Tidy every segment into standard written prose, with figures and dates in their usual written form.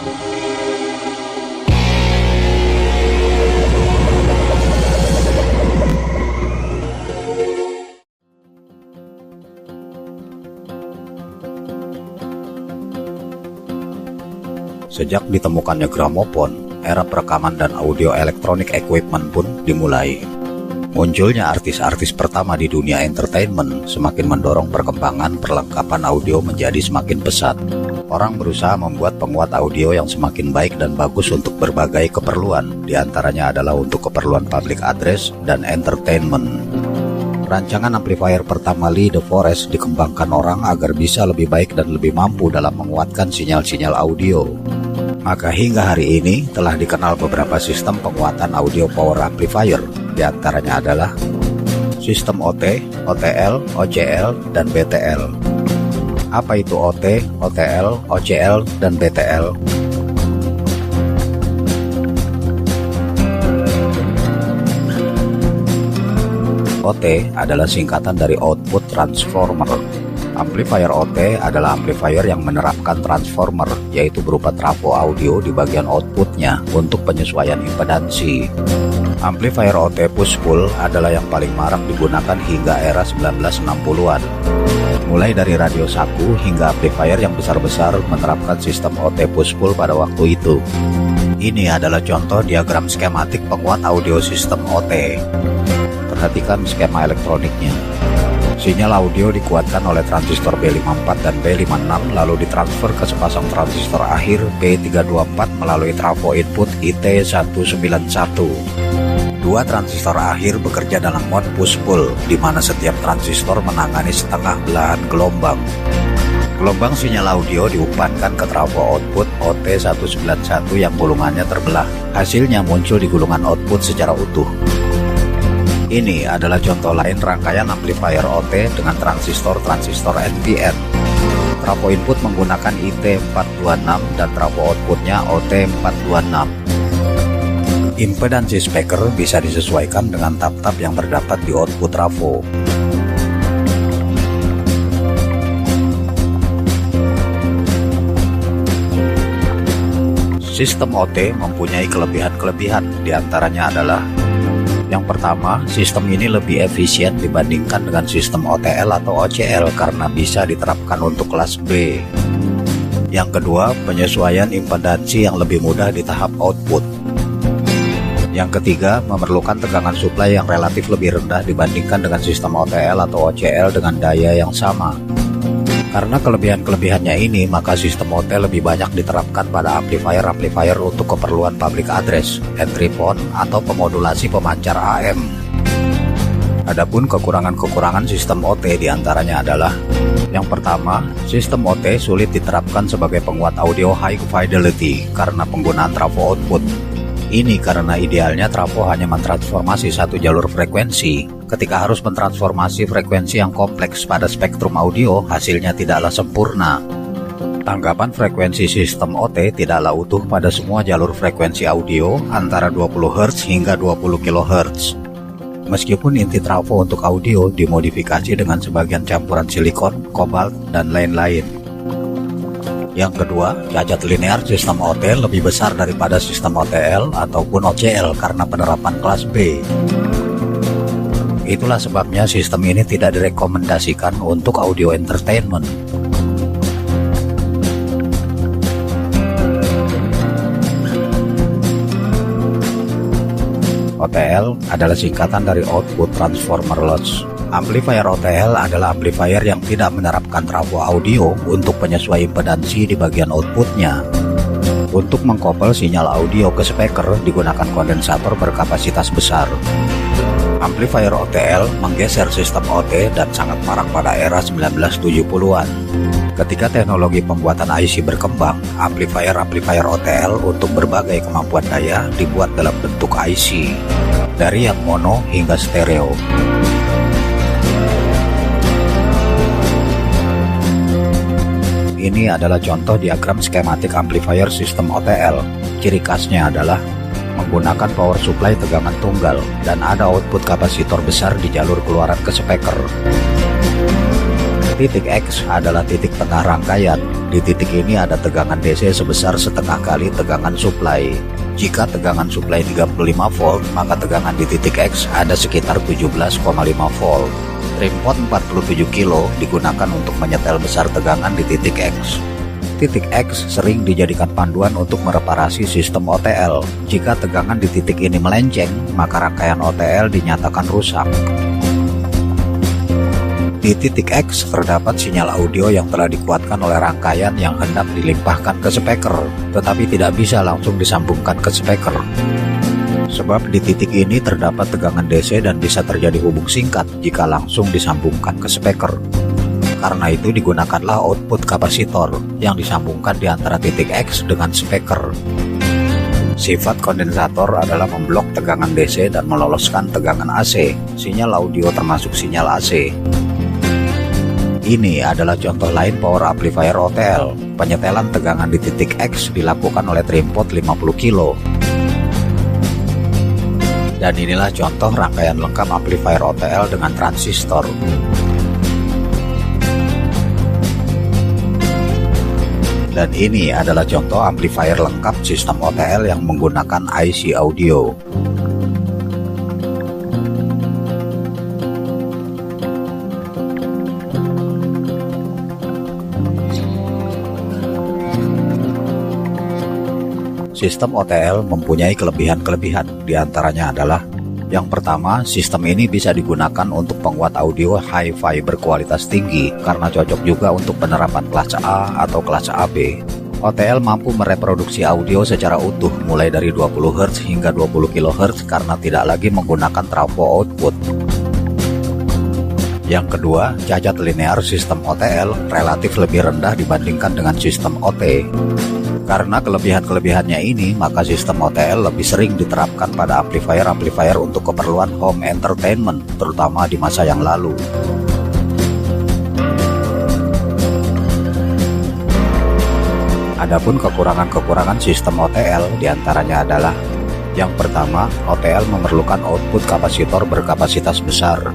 Sejak ditemukannya gramofon, era perekaman dan audio elektronik equipment pun dimulai. Munculnya artis-artis pertama di dunia entertainment semakin mendorong perkembangan perlengkapan audio menjadi semakin pesat. Orang berusaha membuat penguat audio yang semakin baik dan bagus untuk berbagai keperluan, diantaranya adalah untuk keperluan public address dan entertainment. Rancangan amplifier pertama Lee De Forest dikembangkan orang agar bisa lebih baik dan lebih mampu dalam menguatkan sinyal-sinyal audio. Maka hingga hari ini telah dikenal beberapa sistem penguatan audio power amplifier, diantaranya adalah sistem OT, OTL, OCL, dan BTL. Apa itu OT, OTL, OCL, dan BTL? OT adalah singkatan dari Output Transformer. Amplifier OT adalah amplifier yang menerapkan transformer, yaitu berupa trafo audio di bagian outputnya untuk penyesuaian impedansi. Amplifier OT push-pull adalah yang paling marak digunakan hingga era 1960-an. Mulai dari radio saku hingga amplifier yang besar-besar menerapkan sistem OT push-pull pada waktu itu. Ini adalah contoh diagram skematik penguat audio sistem OT. Perhatikan skema elektroniknya. Sinyal audio dikuatkan oleh transistor B54 dan B56 lalu ditransfer ke sepasang transistor akhir B324 melalui trafo input IT191. Dua transistor akhir bekerja dalam mode push-pull, di mana setiap transistor menangani setengah belahan gelombang. Gelombang sinyal audio diumpankan ke trafo output OT191 yang gulungannya terbelah. Hasilnya muncul di gulungan output secara utuh. Ini adalah contoh lain rangkaian amplifier OT dengan transistor NPN. Trafo input menggunakan IT426 dan trafo outputnya OT426. Impedansi speaker bisa disesuaikan dengan tab-tab yang terdapat di output trafo. Sistem OT mempunyai kelebihan-kelebihan, diantaranya adalah: yang pertama, sistem ini lebih efisien dibandingkan dengan sistem OTL atau OCL karena bisa diterapkan untuk kelas B. Yang kedua, penyesuaian impedansi yang lebih mudah di tahap output. Yang ketiga, memerlukan tegangan suplai yang relatif lebih rendah dibandingkan dengan sistem OTL atau OCL dengan daya yang sama. Karena kelebihan-kelebihannya ini, maka sistem OT lebih banyak diterapkan pada amplifier-amplifier untuk keperluan public address, entry phone, atau pemodulasi pemancar AM. Adapun kekurangan-kekurangan sistem OT diantaranya adalah: yang pertama, sistem OT sulit diterapkan sebagai penguat audio high fidelity karena penggunaan trafo output. Ini karena idealnya trafo hanya mentransformasi satu jalur frekuensi. Ketika harus mentransformasi frekuensi yang kompleks pada spektrum audio, hasilnya tidaklah sempurna. Tanggapan frekuensi sistem OT tidaklah utuh pada semua jalur frekuensi audio antara 20 Hz hingga 20 kHz. Meskipun inti trafo untuk audio dimodifikasi dengan sebagian campuran silikon, kobalt, dan lain-lain. Yang kedua, cacat linear sistem OT lebih besar daripada sistem OTL ataupun OCL karena penerapan kelas B. Itulah sebabnya sistem ini tidak direkomendasikan untuk audio entertainment. OTL adalah singkatan dari Output Transformer Loss. Amplifier OTL adalah amplifier yang tidak menerapkan trafo audio untuk penyesuaian impedansi di bagian outputnya. Untuk mengkoppel sinyal audio ke speaker digunakan kondensator berkapasitas besar. Amplifier OTL menggeser sistem OT dan sangat marak pada era 1970-an. Ketika teknologi pembuatan IC berkembang, amplifier OTL untuk berbagai kemampuan daya dibuat dalam bentuk IC, dari yang mono hingga stereo. Ini adalah contoh diagram skematik amplifier sistem OTL. Ciri khasnya adalah menggunakan power supply tegangan tunggal dan ada output kapasitor besar di jalur keluaran ke speaker. Titik X adalah titik tengah rangkaian. Di titik ini ada tegangan DC sebesar setengah kali tegangan suplai. Jika tegangan suplai 35 volt, maka tegangan di titik X ada sekitar 17,5 volt. Trim pot 47 kilo digunakan untuk menyetel besar tegangan di titik X. Titik X sering dijadikan panduan untuk mereparasi sistem OTL. Jika tegangan di titik ini melenceng, maka rangkaian OTL dinyatakan rusak. Di titik X terdapat sinyal audio yang telah dikuatkan oleh rangkaian yang hendak dilimpahkan ke speaker, tetapi tidak bisa langsung disambungkan ke speaker. Sebab di titik ini terdapat tegangan DC dan bisa terjadi hubung singkat jika langsung disambungkan ke speaker. Karena itu digunakanlah output kapasitor yang disambungkan di antara titik X dengan speaker. Sifat kondensator adalah memblok tegangan DC dan meloloskan tegangan AC, sinyal audio termasuk sinyal AC. Ini adalah contoh lain power amplifier OTL. Penyetelan tegangan di titik X dilakukan oleh trim pot 50 kilo. Dan inilah contoh rangkaian lengkap amplifier OTL dengan transistor. Dan ini adalah contoh amplifier lengkap sistem OTL yang menggunakan IC audio. Sistem OTL mempunyai kelebihan-kelebihan, diantaranya adalah: yang pertama, sistem ini bisa digunakan untuk penguat audio hi-fi berkualitas tinggi karena cocok juga untuk penerapan kelas A atau kelas AB. OTL mampu mereproduksi audio secara utuh mulai dari 20 Hz hingga 20 kHz karena tidak lagi menggunakan trafo output. Yang kedua, cacat linear sistem OTL relatif lebih rendah dibandingkan dengan sistem OT. Karena kelebihan-kelebihannya ini, maka sistem OTL lebih sering diterapkan pada amplifier-amplifier untuk keperluan home entertainment, terutama di masa yang lalu. Adapun kekurangan-kekurangan sistem OTL diantaranya adalah: yang pertama, OTL memerlukan output kapasitor berkapasitas besar.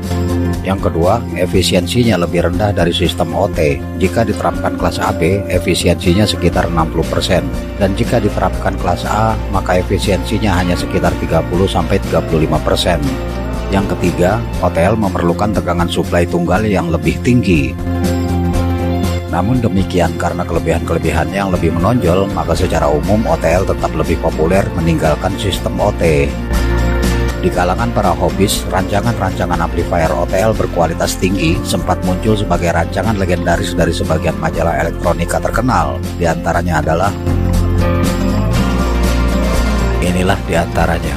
Yang kedua, efisiensinya lebih rendah dari sistem OT. Jika diterapkan kelas AB, efisiensinya sekitar 60%. Dan jika diterapkan kelas A, maka efisiensinya hanya sekitar 30-35%. Yang ketiga, OTL memerlukan tegangan suplai tunggal yang lebih tinggi. Namun demikian, karena kelebihan-kelebihannya yang lebih menonjol, maka secara umum OTL tetap lebih populer meninggalkan sistem OT. Di kalangan para hobis, rancangan-rancangan amplifier OTL berkualitas tinggi sempat muncul sebagai rancangan legendaris dari sebagian majalah elektronika terkenal. Di antaranya adalah inilah di antaranya.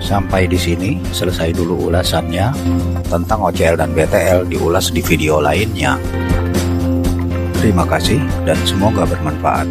Sampai di sini selesai dulu ulasannya. Tentang OCL dan BTL diulas di video lainnya. Terima kasih dan semoga bermanfaat.